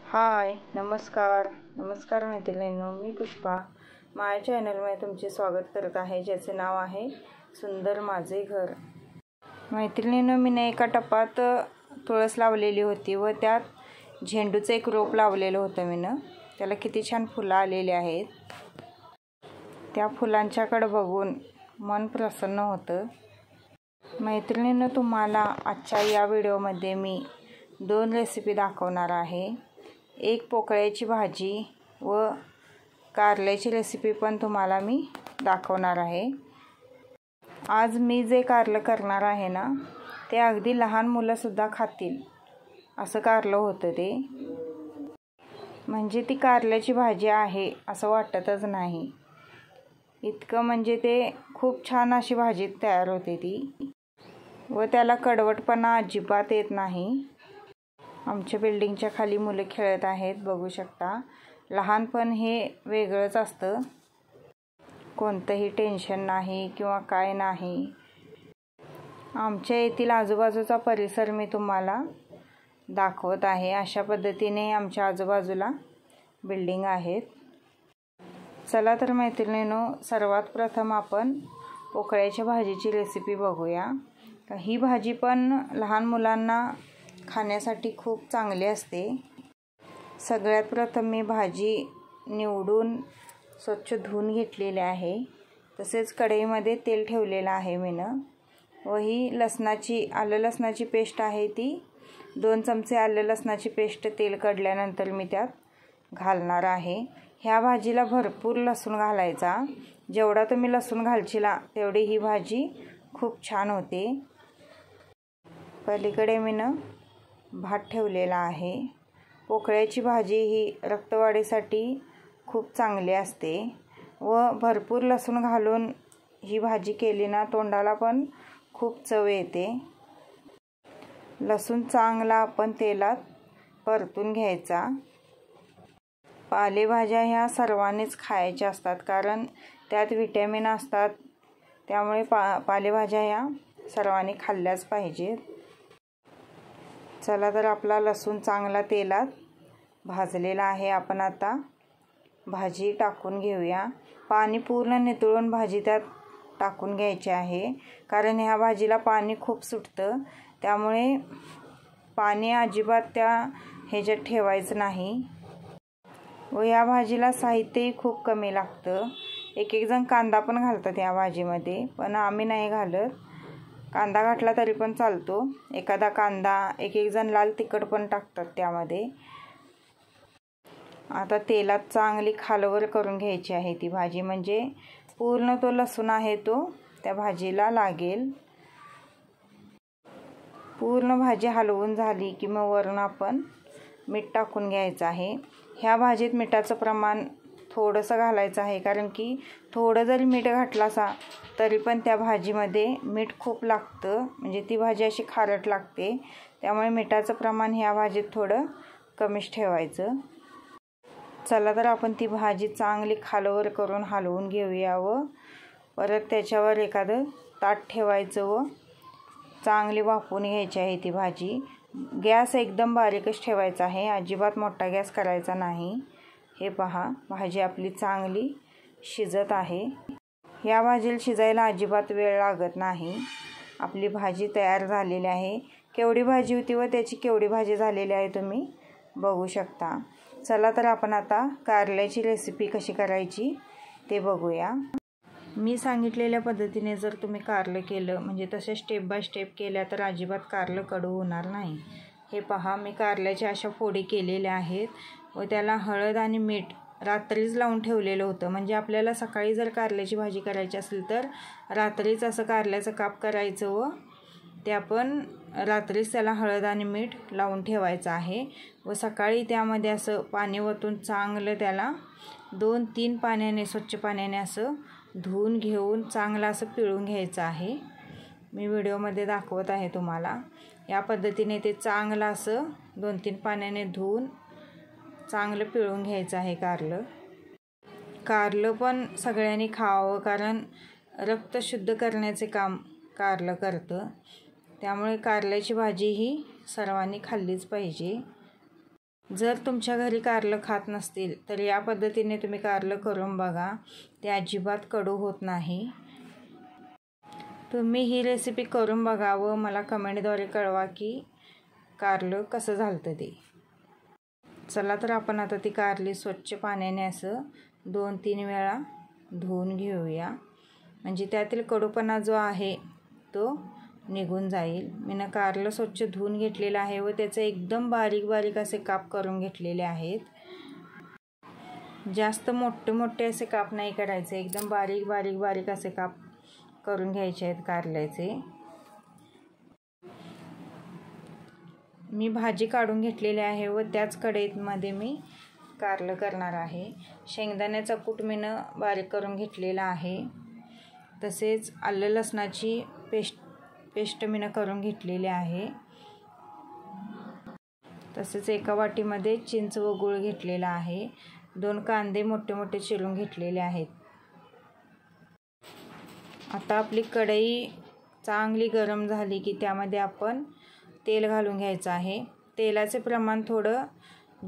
हाय नमस्कार मैत्रिणींनो, मी पुष्पा माझ्या चॅनलमध्ये तुमचे स्वागत करत आहे, ज्याचे नाव आहे सुंदर माझे घर। मैत्रिणींनो, मी एका टपात तुळस लावलेली होती व त्यात झेंडूचं एक रोप लावलेलं होतं मी त्याला किती छान फुलं आलेली आहेत। त्या फुलांच्याकडे बघून मन प्रसन्न होतं। मैत्रिणींनो, तुम्हाला आजच्या या व्हिडिओमध्ये मी 2 रेसिपी दाखवणार आहे। एक पोकळ्याची भाजी व कारल्याची रेसिपी पण तुम्हाला मी दाखवणार आहे। आज मी जे कारलं करणार आहे ना, ते अगदी लहान मुलं सुद्धा खातील असं कारलं होतं ते। म्हणजे ती कारल्याची भाजी आहे असं वाटतच नाही, इतकं म्हणजे ते खूप छान अशी भाजी तयार होते ती व त्याला कडवटपणा अजिबात येत नाही। आमच्या बिल्डिंगच्या खाली मुलं खेळत आहेत, बघू शकता। लहानपण हे वेगळंच असतं, कोणतंही टेन्शन नाही किंवा काय नाही। आमच्या येथील आजूबाजूचा परिसर मी तुम्हाला दाखवत आहे। अशा पद्धतीने आमच्या आजूबाजूला बिल्डिंग आहेत। चला तर मैत्रिणींनो, सर्वात प्रथम आपण पोकळ्याच्या भाजीची रेसिपी बघूया। ही भाजी पण लहान मुलांना खाण्यासाठी खूप चांगली असते। सगळ्यात प्रथम मी भाजी निवडून स्वच्छ धुवून घेतलेली आहे। तसेच कढईमध्ये तेल ठेवलेलं आहे व ही आलं लसणाची पेस्ट आहे, ती 2 चमचे आलं लसणाची पेस्ट तेल कढल्यानंतर मी त्यात घालणार आहे। ह्या भाजीला भरपूर लसूण घालायचा, जेवढा तुम्ही लसूण घालशीला तेवढी ही भाजी खूप छान होते। पलीकडे मी भात ठेवलेला आहे। पोकळ्याची भाजी ही रक्तवाढीसाठी खूप चांगली असते व भरपूर लसूण घालून ही भाजी केली ना, तोंडाला पण खूप चव येते। लसूण चांगला आपण तेलात परतून घ्यायचा। पालेभाज्या ह्या सर्वांनीच खायच्या असतात, कारण त्यात व्हिटॅमिन असतात, त्यामुळे पालेभाज्या ह्या सर्वांनी खाल्ल्याच पाहिजेत। चला तर आपला लसूण चांगला तेलात भाजलेला आहे। आपण आता भाजी टाकून घेऊया। पाणी पूर्ण नितळून भाजी त्यात टाकून घ्यायची आहे, कारण ह्या भाजीला पाणी खूप सुटतं, त्यामुळे पाणी अजिबात त्या ह्याच्यात ठेवायचं नाही। व या भाजीला साहित्यही खूप कमी लागतं। एक जण कांदा पण घालतात या भाजीमध्ये, पण आम्ही नाही घालत। कांदा घातला तरी पण चालतो, एखादा कांदा, एक जण लाल तिखट पण टाकतात त्यामध्ये। आता तेलात चांगली खालवर करून घ्यायची आहे ती भाजी, म्हणजे पूर्ण तो लसूण आहे तो त्या भाजीला लागेल। पूर्ण भाजी हलवून झाली की मग वरून आपण मीठ टाकून घ्यायचं आहे। ह्या भाजीत मिठाचं प्रमाण थोडंसं घालायचं आहे, कारण की थोडं जरी मीठ घातलासा तरी पण त्या भाजीमध्ये मीठ खूप लागतं, म्हणजे ती भाजी अशी खारट लागते। त्यामुळे मिठाचं प्रमाण ह्या भाजीत थोडं कमीच ठेवायचं। चला तर आपण ती भाजी चांगली खालवर करून हलवून घेऊया व परत त्याच्यावर एखादं ताट ठेवायचं व चांगली वाफवून घ्यायची आहे ती भाजी। गॅस एकदम बारीकच ठेवायचा आहे, अजिबात मोठा गॅस करायचा नाही। हे पहा, भाजी आपली चांगली शिजत आहे। या भाजीला शिजायला अजिबात वेळ लागत नाही। आपली भाजी तयार झालेली आहे। केवढी भाजी होती व त्याची केवढी भाजी झालेली आहे तुम्ही बघू शकता। चला तर आपण आता कारल्याची रेसिपी कशी करायची ते बघूया। मी सांगितलेल्या पद्धतीने जर तुम्ही कारलं केलं, म्हणजे तसे स्टेप बाय स्टेप केल्या, तर अजिबात कारलं कडू होणार नाही। हे पहा, मी कारल्याच्या अशा फोडी केलेल्या आहेत व त्याला हळद आणि मीठ रात्रीच लावून ठेवलेलं होतं। म्हणजे आपल्याला सकाळी जर कारल्याची भाजी करायची असेल तर रात्रीच असं कारल्याचं काप करायचं व ते आपण रात्रीच त्याला हळद आणि मीठ लावून ठेवायचं आहे व सकाळी त्यामध्ये असं पाणी ओतून चांगलं त्याला 2-3 पाण्याने, स्वच्छ पाण्याने असं धुवून घेऊन चांगलं असं पिळून घ्यायचं आहे। मी व्हिडिओमध्ये दाखवत आहे तुम्हाला। या पद्धतीने ते चांगलं असं 2-3 पाण्याने धुवून चांगलं पिळून घ्यायचं आहे कारलं। कारलं पण सगळ्यांनी खावं, कारण रक्त शुद्ध करण्याचे काम कारलं करतं, त्यामुळे कारल्याची भाजी ही सर्वांनी खाल्लीच पाहिजे। जर तुमच्या घरी कारलं खात नसतील तर या पद्धतीने तुम्ही कारलं करून बघा, ते अजिबात कडू होत नाही. तुम्ही ही रेसिपी करून बघा व मला कमेंटद्वारे कळवा की कारलं कसं झालं ते. चला तर आपण आता ती कारली स्वच्छ पाण्याने असं 2-3 वेळा धुवून घेऊया, म्हणजे त्यातील कडूपणा जो आहे तो निघून जाईल. मी कारलं स्वच्छ धुवून घेतलेलं आहे व त्याचे एकदम बारीक बारीक असे काप करून घेतलेले आहेत. जास्त मोठे मोठे असे काप नाही करायचे, एकदम बारीक बारीक बारीक असे काप करून घ्यायचे आहेत कारल्याचे. मी भाजी काढून घेतलेली आहे व त्याच कढईमध्ये मी कारलं करणार आहे. शेंगदाण्याचा कूट मी बारीक करून घेतलेला आहे. तसेच आलं लसणाची पेस्ट मी करून घेतलेली आहे. तसेच एका वाटीमध्ये चिंच व गूळ घेतलेला आहे. 2 कांदे मोठे मोठे चिरून घेतलेले आहेत. आता आपली कढई चांगली गरम झाली की त्यामध्ये आपण तेल घालून घ्यायचं आहे. तेलाचे प्रमाण थोडं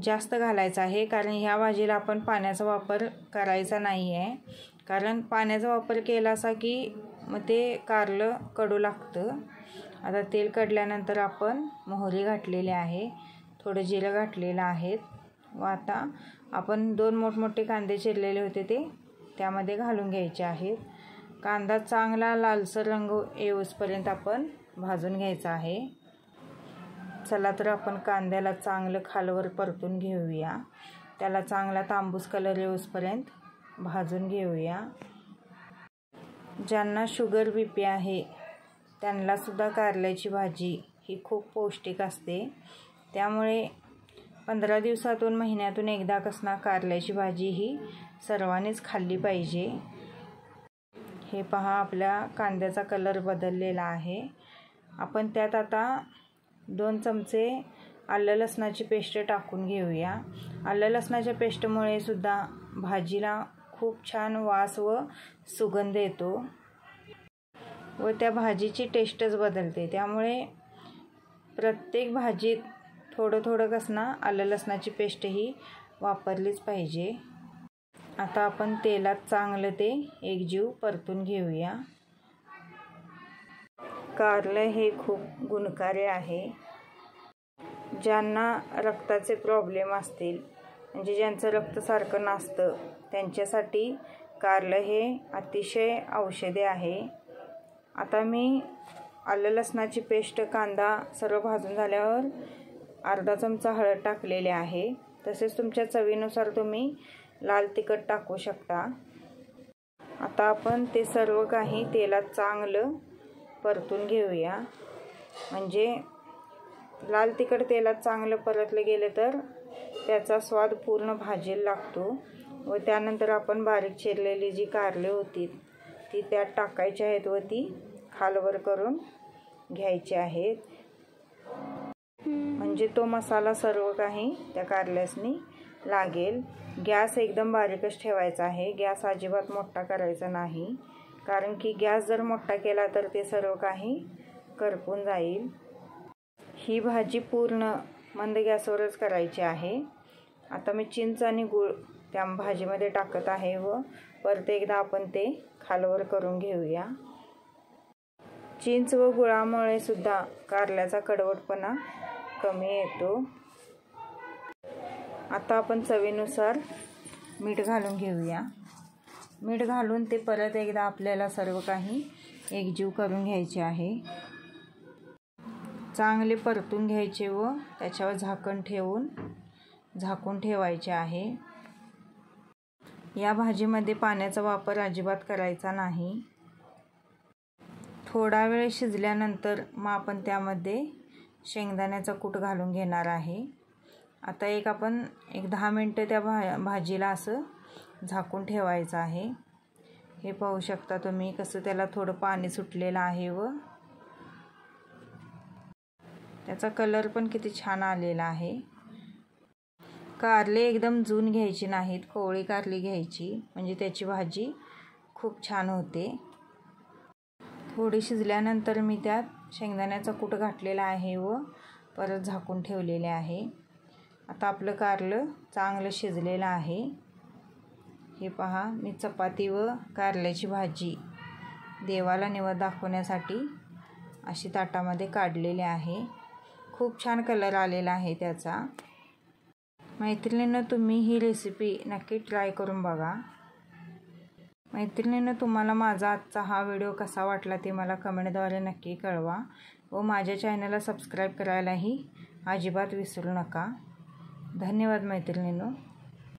जास्त घालायचं आहे, कारण ह्या भाजीला आपण पाण्याचा वापर करायचा नाही आहे. कारण पाण्याचा वापर केला असा की मग ते कारलं कडू लागतं. आता तेल कढल्यानंतर आपण मोहरी घातलेली आहे, थोडं जिरं घातलेलं आहे व आता आपण 2 मोठमोठे कांदे चिरलेले होते ते त्यामध्ये घालून घ्यायचे आहेत. कांदा चांगला लालसर रंग येऊसपर्यंत आपण भाजून घ्यायचा आहे. चला तर आपण कांद्याला चांगलं खालवर परतून घेऊया. त्याला चांगला तांबूस कलर येऊसपर्यंत भाजून घेऊया. ज्यांना शुगर BP आहे त्यांनासुद्धा कारल्याची भाजी ही खूप पौष्टिक असते. त्यामुळे 15 दिवसातून महिन्यातून एकदा कसना कारल्याची भाजी ही सर्वांनीच खाल्ली पाहिजे. हे पहा, आपल्या कांद्याचा कलर बदललेला आहे. आपण त्यात आता 2 चमचे आलं लसणाची पेस्ट टाकून घेऊया. आलं लसणाच्या पेस्टमुळे सुद्धा भाजीला खूप छान वास व सुगंध येतो व त्या भाजीची टेस्टच बदलते. त्यामुळे प्रत्येक भाजीत थोडं थोडं कसना आलं लसणाची पेस्ट ही वापरलीच पाहिजे. आता आपण तेलात चांगलं ते एकजीव परतून घेऊया. कारलं हे खूप गुणकारी आहे. ज्यांना रक्ताचे प्रॉब्लेम असतील, म्हणजे ज्यांचं रक्त सारखं नसतं, त्यांच्यासाठी कारलं हे अतिशय औषधी आहे. आता मी आलं लसणाची पेस्ट, कांदा सर्व भाजून झाल्यावर अर्धा चमचा हळद टाकलेली आहे. तसेच तुमच्या चवीनुसार तुम्ही लाल तिखट टाकू शकता. आता आपण ते सर्व काही तेलात चांगलं परतून घेऊया. म्हणजे लाल तिखट तेलात चांगलं परतलं गेलं तर त्याचा स्वाद पूर्ण भाजीला लागतो. व त्यानंतर आपण बारीक चिरलेली जी कारले होती ती त्यात टाकायची आहेत व ती खालवर करून घ्यायची आहेत. म्हणजे तो मसाला सर्व काही त्या कारल्यासनी लागेल. गॅस एकदम बारीकच ठेवायचा आहे. गॅस अजिबात मोठा करायचा नाही, कारण की गॅस जर मोठा केला तर ते सर्व काही करपून जाईल. ही भाजी पूर्ण मंद गॅसवरच करायची आहे. आता मी चिंच आणि गूळ त्या भाजीमध्ये टाकत आहे व परत एकदा आपण ते खालवर करून घेऊया. चिंच व गुळामुळे सुद्धा कारल्याचा कडवटपणा कमी येतो. आता आपण चवीनुसार मीठ घालून घेऊया. मीठ घालून ते परत एकदा आपल्याला सर्व काही एकजीव करून घ्यायचे आहे. चांगले परतून घ्यायचे व त्याच्यावर झाकून ठेवायचे आहे. या भाजीमध्ये पाण्याचा वापर अजिबात करायचा नाही. थोडा वेळ शिजल्यानंतर मग आपण त्यामध्ये शेंगदाण्याचा कूट घालून घेणार आहे. आता आपण 10 मिनटं त्या भाजीला असं झाकून ठेवायचं आहे. हे पाहू शकता तुम्ही कसं त्याला थोडं पाणी सुटलेलं आहे व त्याचा कलर पण किती छान आलेला आहे. कारले एकदम जून घ्यायची नाहीत, कोवळी कारली घ्यायची, म्हणजे त्याची भाजी खूप छान होते. थोडी शिजल्यानंतर मी त्यात शेंगदाण्याचा कूट घातलेला आहे व परत झाकून ठेवलेले आहे. आता आपलं कारलं चांगलं शिजलेलं आहे। हे पहा, मी चपाती व कारल्याची भाजी देवाला नैवेद्य दाखवण्यासाठी अशी ताटामध्ये काढलेली आहे। खूप छान कलर आलेला आहे त्याचा। मैत्रिणींनो, तुम्ही ही रेसिपी नक्की ट्राय करून बघा। मैत्रिणींनो, तुम्हाला माझा आजचा हा व्हिडिओ कसा वाटला ते मला कमेंटद्वारे नक्की कळवा व माझ्या चॅनलला सबस्क्राईब करायलाही अजिबात विसरू नका। धन्यवाद मैत्रिणींनो।